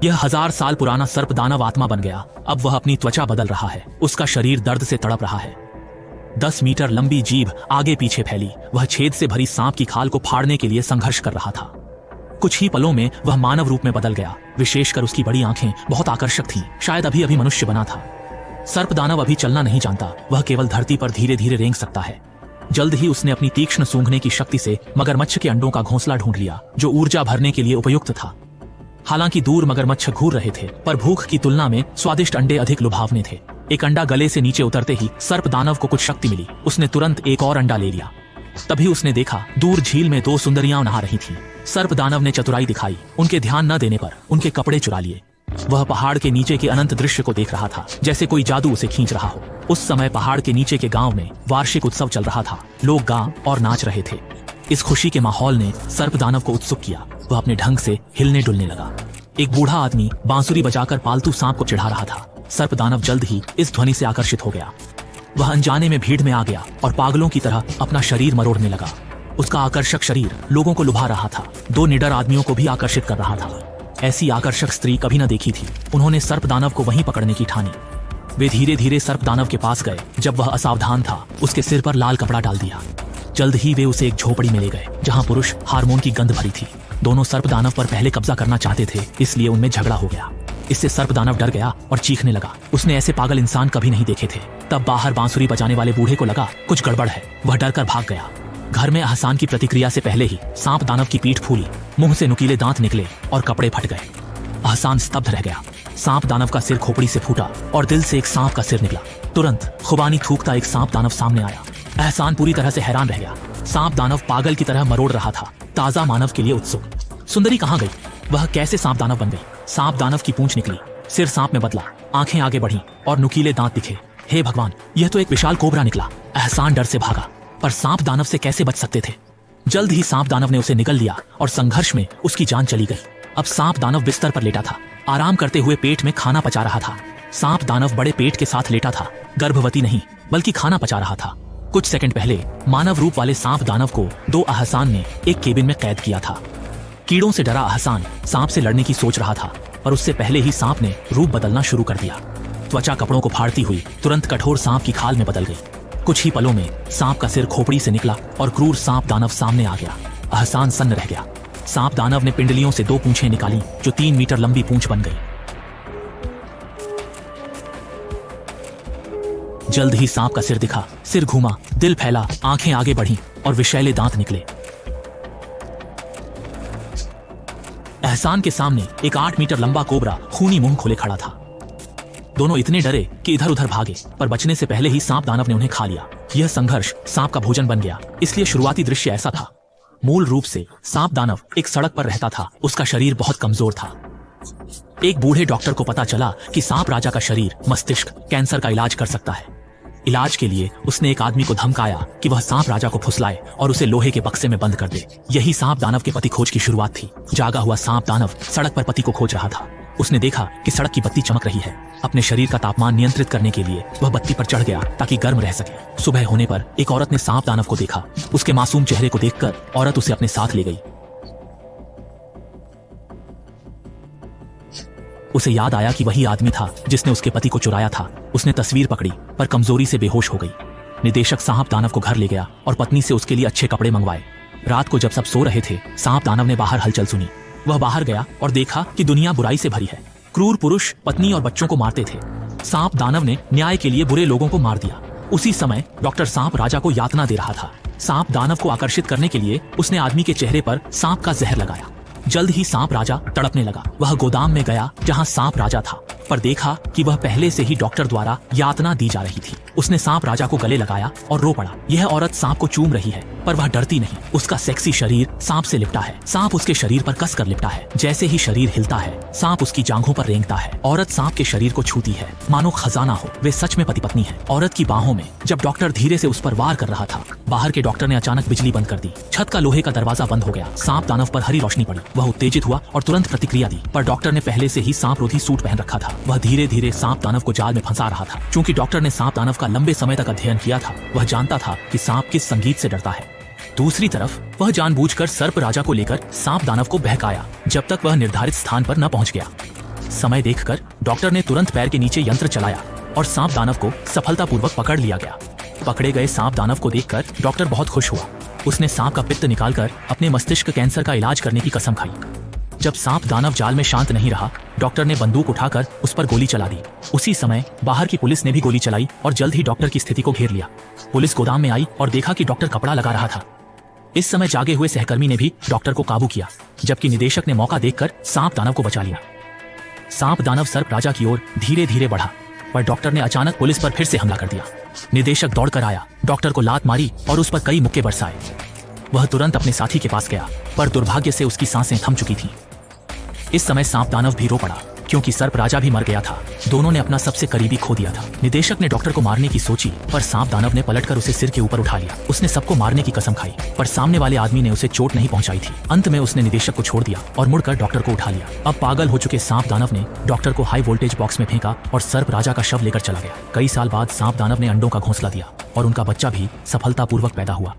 यह 1000 साल पुराना सर्प दानव आत्मा बन गया। अब वह अपनी त्वचा बदल रहा है, उसका शरीर दर्द से तड़प रहा है। 10 मीटर लंबी जीभ आगे पीछे फैली, वह छेद से भरी सांप की खाल को फाड़ने के लिए संघर्ष कर रहा था। कुछ ही पलों में वह मानव रूप में बदल गया। विशेषकर उसकी बड़ी आंखें बहुत आकर्षक थीं, शायद अभी अभी मनुष्य बना था। सर्प दानव अभी चलना नहीं जानता, वह केवल धरती पर धीरे धीरे रेंग सकता है। जल्द ही उसने अपनी तीक्ष्ण सूंघने की शक्ति से मगरमच्छ के अंडों का घोंसला ढूंढ लिया, जो ऊर्जा भरने के लिए उपयुक्त था। हालांकि दूर मगरमच्छ घूर रहे थे, पर भूख की तुलना में स्वादिष्ट अंडे अधिक लुभावने थे। एक अंडा गले से नीचे उतरते ही सर्प दानव को कुछ शक्ति मिली। उसने तुरंत एक और अंडा ले लिया। तभी उसने देखा दूर झील में 2 सुंदरियां नहा रही थीं। सर्प दानव ने चतुराई दिखाई, उनके ध्यान न देने पर उनके कपड़े चुरा लिए। वह पहाड़ के नीचे के अनंत दृश्य को देख रहा था, जैसे कोई जादू उसे खींच रहा हो। उस समय पहाड़ के नीचे के गांव में वार्षिक उत्सव चल रहा था। लोग गा और नाच रहे थे। इस खुशी के माहौल ने सर्प दानव को उत्सुक किया। वह अपने ढंग से हिलने डुलने लगा। एक बूढ़ा आदमी बांसुरी बजाकर पालतू सांप को चिढ़ा रहा था। सर्प दानव जल्द ही इस ध्वनि से आकर्षित हो गया। वह अनजाने में भीड़ में आ गया और पागलों की तरह अपना शरीर मरोड़ने लगा। उसका आकर्षक शरीर लोगों को लुभा रहा था, 2 निडर आदमियों को भी आकर्षित कर रहा था। ऐसी आकर्षक स्त्री कभी न देखी थी। उन्होंने सर्प दानव को वहीं पकड़ने की ठानी। वे धीरे धीरे सर्प दानव के पास गए। जब वह असावधान था, उसके सिर पर लाल कपड़ा डाल दिया। जल्द ही वे उसे एक झोपड़ी में ले गए, जहां पुरुष हार्मोन की गंध भरी थी। दोनों सर्प दानव पर पहले कब्जा करना चाहते थे, इसलिए उनमें झगड़ा हो गया। इससे सर्प दानव डर गया और चीखने लगा। उसने ऐसे पागल इंसान कभी नहीं देखे थे। तब बाहर बांसुरी बजाने वाले बूढ़े को लगा कुछ गड़बड़ है। वह डर कर भाग गया। घर में अहसान की प्रतिक्रिया से पहले ही सांप दानव की पीठ फूली, मुंह से नुकीले दांत निकले और कपड़े फट गए। अहसान स्तब्ध रह गया। सांप दानव का सिर खोपड़ी से फूटा और दिल से एक सांप का सिर निकला। तुरंत खुबानी थूकता एक सांप दानव सामने आया। अहसान पूरी तरह से हैरान रह गया। सांप दानव पागल की तरह मरोड़ रहा था, ताजा मानव के लिए उत्सुक। सुंदरी कहाँ गई? वह कैसे सांप दानव बन गई? सांप दानव की पूंछ निकली, सिर सांप में बदला, आंखें आगे बढ़ी और नुकीले दांत दिखे। हे भगवान, यह तो एक विशाल कोबरा निकला। एहसान डर से भागा, पर सांप दानव से कैसे बच सकते थे? जल्द ही सांप दानव ने उसे निगल लिया और संघर्ष में उसकी जान चली गई। अब सांप दानव बिस्तर पर लेटा था, आराम करते हुए पेट में खाना पचा रहा था। सांप दानव बड़े पेट के साथ लेटा था, गर्भवती नहीं बल्कि खाना पचा रहा था। कुछ सेकंड पहले मानव रूप वाले सांप दानव को 2 अहसान ने एक केबिन में कैद किया था। कीड़ों से डरा अहसान सांप से लड़ने की सोच रहा था, पर उससे पहले ही सांप ने रूप बदलना शुरू कर दिया। त्वचा कपड़ों को फाड़ती हुई तुरंत कठोर सांप की खाल में बदल गई। कुछ ही पलों में सांप का सिर खोपड़ी से निकला और क्रूर सांप दानव सामने आ गया। अहसान सन्न रह गया। सांप दानव ने पिंडलियों से 2 पूंछें निकाली, जो 3 मीटर लंबी पूंछ बन गई। जल्द ही सांप का सिर दिखा, सिर घूमा, दिल फैला, आंखें आगे बढ़ीं और विषैले दांत निकले। एहसान के सामने एक 8 मीटर लंबा कोबरा खूनी मुंह खोले खड़ा था। दोनों इतने डरे कि इधर उधर भागे, पर बचने से पहले ही सांप दानव ने उन्हें खा लिया। यह संघर्ष सांप का भोजन बन गया। इसलिए शुरुआती दृश्य ऐसा था। मूल रूप से सांप दानव एक सड़क पर रहता था। उसका शरीर बहुत कमजोर था। एक बूढ़े डॉक्टर को पता चला कि सांप राजा का शरीर मस्तिष्क कैंसर का इलाज कर सकता है। इलाज के लिए उसने एक आदमी को धमकाया कि वह सांप राजा को फुसलाए और उसे लोहे के बक्से में बंद कर दे। यही सांप दानव के पति खोज की शुरुआत थी। जागा हुआ सांप दानव सड़क पर पति को खोज रहा था। उसने देखा कि सड़क की बत्ती चमक रही है। अपने शरीर का तापमान नियंत्रित करने के लिए वह बत्ती पर चढ़ गया ताकि गर्म रह सके। सुबह होने पर एक औरत ने सांप दानव को देखा। उसके मासूम चेहरे को देखकर औरत उसे अपने साथ ले गई। उसे याद आया कि वही आदमी था जिसने उसके पति को चुराया था। उसने तस्वीर पकड़ी, पर कमजोरी से बेहोश हो गई। निदेशक सांप दानव को घर ले गया और पत्नी से उसके लिए अच्छे कपड़े मंगवाए। रात को जब सब सो रहे थे, सांप दानव ने बाहर हलचल सुनी। वह बाहर गया और देखा कि दुनिया बुराई से भरी है। क्रूर पुरुष पत्नी और बच्चों को मारते थे। सांप दानव ने न्याय के लिए बुरे लोगों को मार दिया। उसी समय डॉक्टर सांप राजा को यातना दे रहा था। सांप दानव को आकर्षित करने के लिए उसने आदमी के चेहरे पर सांप का जहर लगाया। जल्द ही सांप राजा तड़पने लगा। वह गोदाम में गया जहां सांप राजा था, पर देखा कि वह पहले से ही डॉक्टर द्वारा यातना दी जा रही थी। उसने सांप राजा को गले लगाया और रो पड़ा। यह औरत सांप को चूम रही है, पर वह डरती नहीं। उसका सेक्सी शरीर सांप से लिपटा है। सांप उसके शरीर पर कसकर लिपटा है। जैसे ही शरीर हिलता है, सांप उसकी जांघों पर रेंगता है। औरत सांप के शरीर को छूती है, मानो खजाना हो। वे सच में पति पत्नी है। औरत की बाहों में जब डॉक्टर धीरे से उस पर वार कर रहा था, बाहर के डॉक्टर ने अचानक बिजली बंद कर दी। छत का लोहे का दरवाजा बंद हो गया। सांप दानव पर हरी रोशनी पड़ी। वह उत्तेजित हुआ और तुरंत प्रतिक्रिया दी, पर डॉक्टर ने पहले से ही सांप रोधी सूट पहन रखा था। वह धीरे धीरे सांप दानव को जाल में फंसा रहा था। चूंकि डॉक्टर ने सांप दानव का लंबे समय तक अध्ययन किया था, वह जानता था कि सांप किस संगीत से डरता है। दूसरी तरफ वह जानबूझकर सर्प राजा को लेकर सांप दानव को बहकाया, जब तक वह निर्धारित स्थान पर न पहुंच गया। समय देखकर डॉक्टर ने तुरंत पैर के नीचे यंत्र चलाया और सांप दानव को सफलतापूर्वक पकड़ लिया गया। पकड़े गए सांप दानव को देखकर डॉक्टर बहुत खुश हुआ। उसने सांप का पित्त निकालकर अपने मस्तिष्क कैंसर का इलाज करने की कसम खाई। जब सांप दानव जाल में शांत नहीं रहा, डॉक्टर ने बंदूक उठाकर उस पर गोली चला दी। उसी समय बाहर की पुलिस ने भी गोली चलाई और जल्द ही डॉक्टर की स्थिति को घेर लिया। पुलिस गोदाम में आई और देखा कि डॉक्टर कपड़ा लगा रहा था। इस समय जागे हुए सहकर्मी ने भी डॉक्टर को काबू किया, जबकि निदेशक ने मौका देखकर सांप दानव को बचा लिया। सांप दानव सर्प राजा की ओर धीरे धीरे बढ़ा, पर डॉक्टर ने अचानक पुलिस पर फिर से हमला कर दिया। निदेशक दौड़कर आया, डॉक्टर को लात मारी और उस पर कई मुक्के बरसाए। वह तुरंत अपने साथी के पास गया, पर दुर्भाग्य से उसकी सांसें थम चुकी थीं। इस समय सांप दानव भी रो पड़ा, क्योंकि सर्प राजा भी मर गया था। दोनों ने अपना सबसे करीबी खो दिया था। निदेशक ने डॉक्टर को मारने की सोची, पर सांप दानव ने पलटकर उसे सिर के ऊपर उठा लिया। उसने सबको मारने की कसम खाई, पर सामने वाले आदमी ने उसे चोट नहीं पहुंचाई थी। अंत में उसने निदेशक को छोड़ दिया और मुड़कर डॉक्टर को उठा लिया। अब पागल हो चुके सांप दानव ने डॉक्टर को हाई वोल्टेज बॉक्स में फेंका और सर्प राजा का शव लेकर चला गया। कई साल बाद सांप दानव ने अंडों का घोंसला दिया और उनका बच्चा भी सफलतापूर्वक पैदा हुआ।